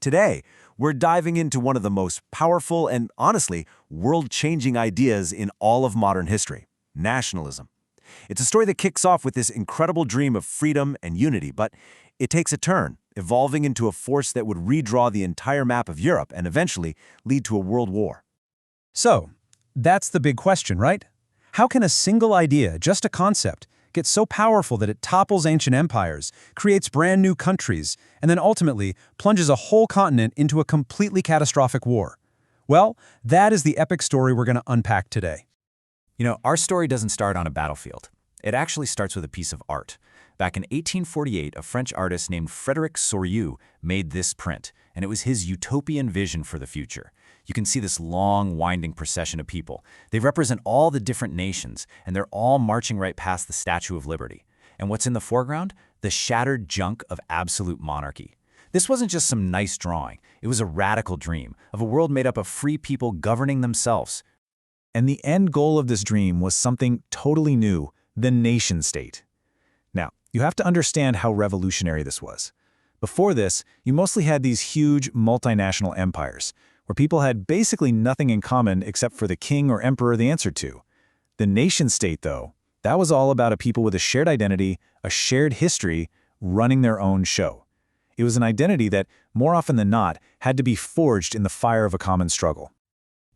Today, we're diving into one of the most powerful and, honestly, world-changing ideas in all of modern history: nationalism. It's a story that kicks off with this incredible dream of freedom and unity, but it takes a turn, evolving into a force that would redraw the entire map of Europe and eventually lead to a world war. So, that's the big question, right? How can a single idea, just a concept, get so powerful that it topples ancient empires, creates brand new countries, and then ultimately plunges a whole continent into a completely catastrophic war? Well, that is the epic story we're going to unpack today. You know, our story doesn't start on a battlefield. It actually starts with a piece of art. Back in 1848, a French artist named Frédéric Souriau made this print, and it was his utopian vision for the future. You can see this long, winding procession of people. They represent all the different nations, and they're all marching right past the Statue of Liberty. And what's in the foreground? The shattered junk of absolute monarchy. This wasn't just some nice drawing. It was a radical dream of a world made up of free people governing themselves. And the end goal of this dream was something totally new: the nation-state. Now, you have to understand how revolutionary this was. Before this, you mostly had these huge multinational empires, where people had basically nothing in common except for the king or emperor they answered to. The nation-state, though, that was all about a people with a shared identity, a shared history, running their own show. It was an identity that, more often than not, had to be forged in the fire of a common struggle.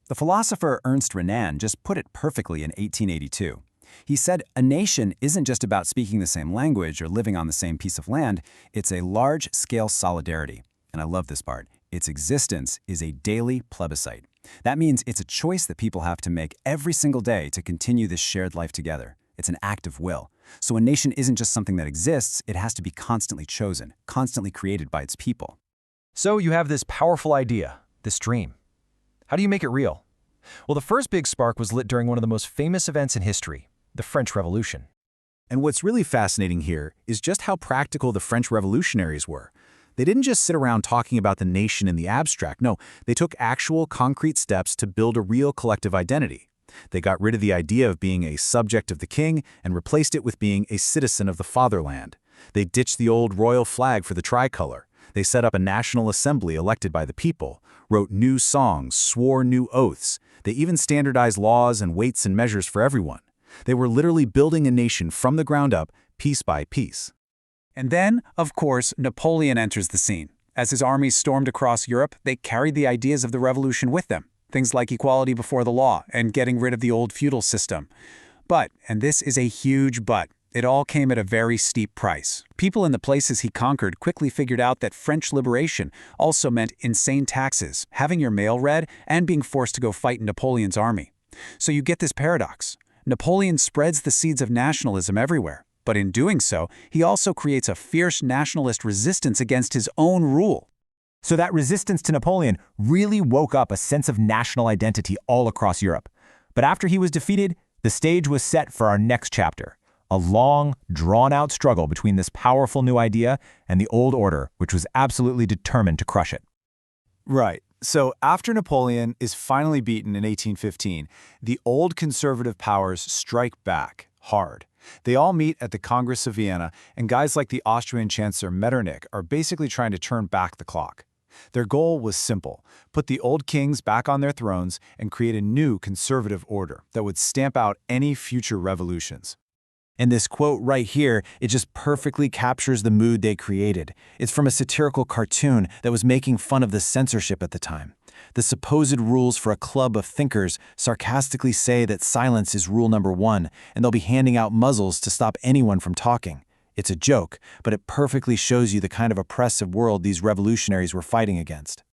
The philosopher Ernst Renan just put it perfectly in 1882. He said, "A nation isn't just about speaking the same language or living on the same piece of land, it's a large-scale solidarity." And I love this part. Its existence is a daily plebiscite. That means it's a choice that people have to make every single day to continue this shared life together. It's an act of will. So a nation isn't just something that exists, it has to be constantly chosen, constantly created by its people. So you have this powerful idea, this dream. How do you make it real? Well, the first big spark was lit during one of the most famous events in history, the French Revolution. And what's really fascinating here is just how practical the French revolutionaries were. They didn't just sit around talking about the nation in the abstract. No, they took actual concrete steps to build a real collective identity. They got rid of the idea of being a subject of the king and replaced it with being a citizen of the fatherland. They ditched the old royal flag for the tricolor. They set up a national assembly elected by the people, wrote new songs, swore new oaths. They even standardized laws and weights and measures for everyone. They were literally building a nation from the ground up, piece by piece. And then, of course, Napoleon enters the scene. As his armies stormed across Europe, they carried the ideas of the revolution with them. Things like equality before the law and getting rid of the old feudal system. But, and this is a huge but, it all came at a very steep price. People in the places he conquered quickly figured out that French liberation also meant insane taxes, having your mail read, and being forced to go fight in Napoleon's army. So you get this paradox. Napoleon spreads the seeds of nationalism everywhere, but in doing so, he also creates a fierce nationalist resistance against his own rule. So that resistance to Napoleon really woke up a sense of national identity all across Europe. But after he was defeated, the stage was set for our next chapter. A long, drawn-out struggle between this powerful new idea and the old order, which was absolutely determined to crush it. Right. So after Napoleon is finally beaten in 1815, the old conservative powers strike back hard. They all meet at the Congress of Vienna, and guys like the Austrian Chancellor Metternich are basically trying to turn back the clock. Their goal was simple: put the old kings back on their thrones and create a new conservative order that would stamp out any future revolutions. And this quote right here, it just perfectly captures the mood they created. It's from a satirical cartoon that was making fun of the censorship at the time. The supposed rules for a club of thinkers sarcastically say that silence is rule number one, and they'll be handing out muzzles to stop anyone from talking. It's a joke, but it perfectly shows you the kind of oppressive world these revolutionaries were fighting against.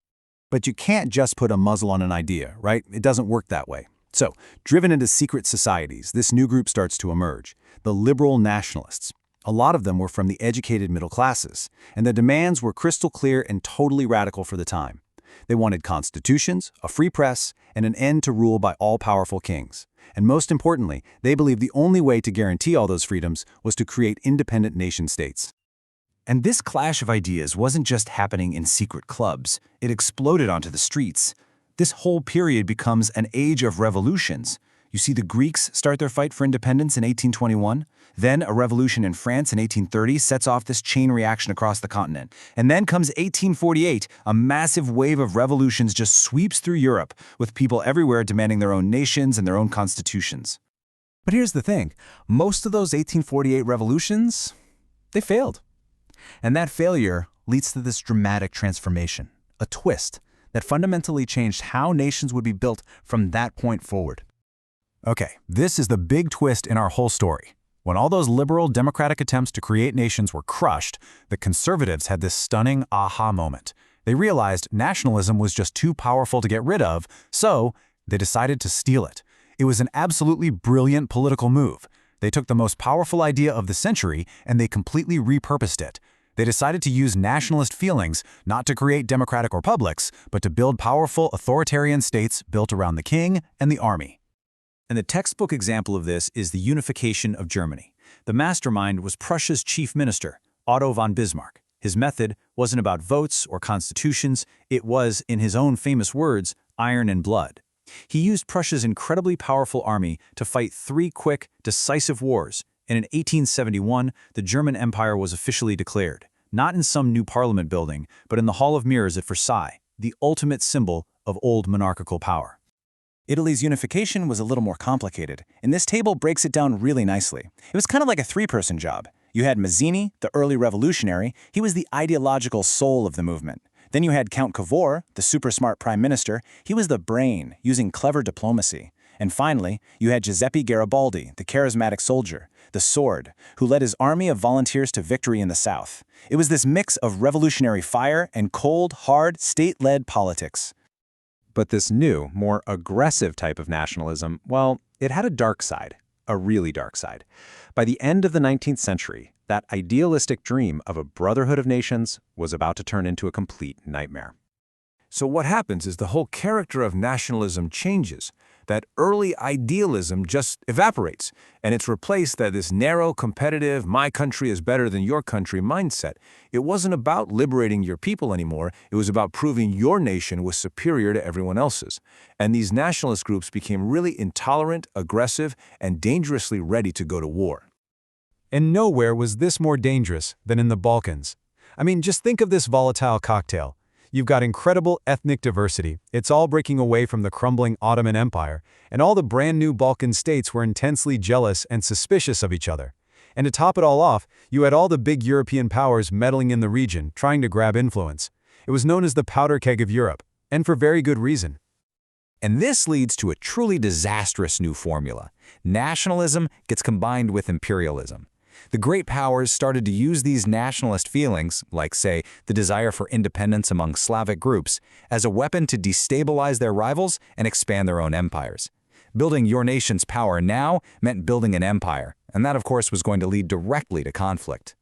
But you can't just put a muzzle on an idea, right? It doesn't work that way. So, driven into secret societies, this new group starts to emerge: the liberal nationalists. A lot of them were from the educated middle classes, and their demands were crystal clear and totally radical for the time. They wanted constitutions, a free press, and an end to rule by all-powerful kings. And most importantly, they believed the only way to guarantee all those freedoms was to create independent nation-states. And this clash of ideas wasn't just happening in secret clubs. It exploded onto the streets. This whole period becomes an age of revolutions. You see the Greeks start their fight for independence in 1821. Then a revolution in France in 1830 sets off this chain reaction across the continent. And then comes 1848, a massive wave of revolutions just sweeps through Europe, with people everywhere demanding their own nations and their own constitutions. But here's the thing. Most of those 1848 revolutions, they failed. And that failure leads to this dramatic transformation, a twist that fundamentally changed how nations would be built from that point forward. Okay, this is the big twist in our whole story. When all those liberal democratic attempts to create nations were crushed, the conservatives had this stunning aha moment. They realized nationalism was just too powerful to get rid of, so they decided to steal it. It was an absolutely brilliant political move. They took the most powerful idea of the century and they completely repurposed it. They decided to use nationalist feelings not to create democratic republics, but to build powerful authoritarian states built around the king and the army. And the textbook example of this is the unification of Germany. The mastermind was Prussia's chief minister, Otto von Bismarck. His method wasn't about votes or constitutions, it was, in his own famous words, iron and blood. He used Prussia's incredibly powerful army to fight 3 quick, decisive wars, and in 1871, the German Empire was officially declared, not in some new parliament building, but in the Hall of Mirrors at Versailles, the ultimate symbol of old monarchical power. Italy's unification was a little more complicated, and this table breaks it down really nicely. It was kind of like a 3-person job. You had Mazzini, the early revolutionary. He was the ideological soul of the movement. Then you had Count Cavour, the super-smart prime minister. He was the brain, using clever diplomacy. And finally, you had Giuseppe Garibaldi, the charismatic soldier, the sword, who led his army of volunteers to victory in the South. It was this mix of revolutionary fire and cold, hard, state-led politics. But this new, more aggressive type of nationalism, well, it had a dark side, a really dark side. By the end of the 19th century, that idealistic dream of a brotherhood of nations was about to turn into a complete nightmare. So what happens is the whole character of nationalism changes. That early idealism just evaporates, and it's replaced by this narrow, competitive, my country is better than your country mindset. It wasn't about liberating your people anymore, it was about proving your nation was superior to everyone else's. And these nationalist groups became really intolerant, aggressive, and dangerously ready to go to war. And nowhere was this more dangerous than in the Balkans. I mean, just think of this volatile cocktail. You've got incredible ethnic diversity. It's all breaking away from the crumbling Ottoman Empire, and all the brand new Balkan states were intensely jealous and suspicious of each other. And to top it all off, you had all the big European powers meddling in the region, trying to grab influence. It was known as the powder keg of Europe, and for very good reason. And this leads to a truly disastrous new formula. Nationalism gets combined with imperialism. The great powers started to use these nationalist feelings, like, say, the desire for independence among Slavic groups, as a weapon to destabilize their rivals and expand their own empires. Building your nation's power now meant building an empire, and that, of course, was going to lead directly to conflict.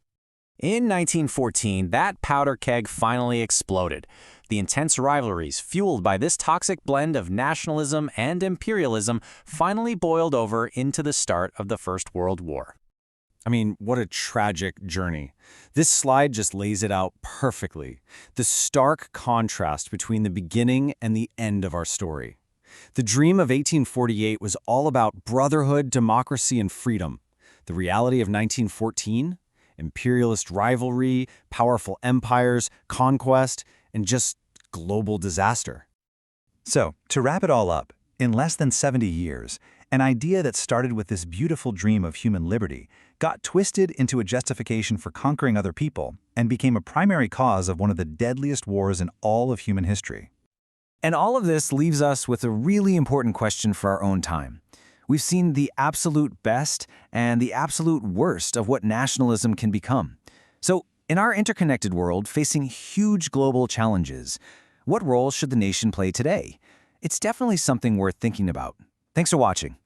In 1914, that powder keg finally exploded. The intense rivalries fueled by this toxic blend of nationalism and imperialism finally boiled over into the start of the First World War. I mean, what a tragic journey. This slide just lays it out perfectly. The stark contrast between the beginning and the end of our story. The dream of 1848 was all about brotherhood, democracy, and freedom. The reality of 1914? Imperialist rivalry, powerful empires, conquest, and just global disaster. So, to wrap it all up, in less than 70 years, an idea that started with this beautiful dream of human liberty got twisted into a justification for conquering other people and became a primary cause of one of the deadliest wars in all of human history. And all of this leaves us with a really important question for our own time. We've seen the absolute best and the absolute worst of what nationalism can become. So, in our interconnected world facing huge global challenges, what role should the nation play today? It's definitely something worth thinking about. Thanks for watching.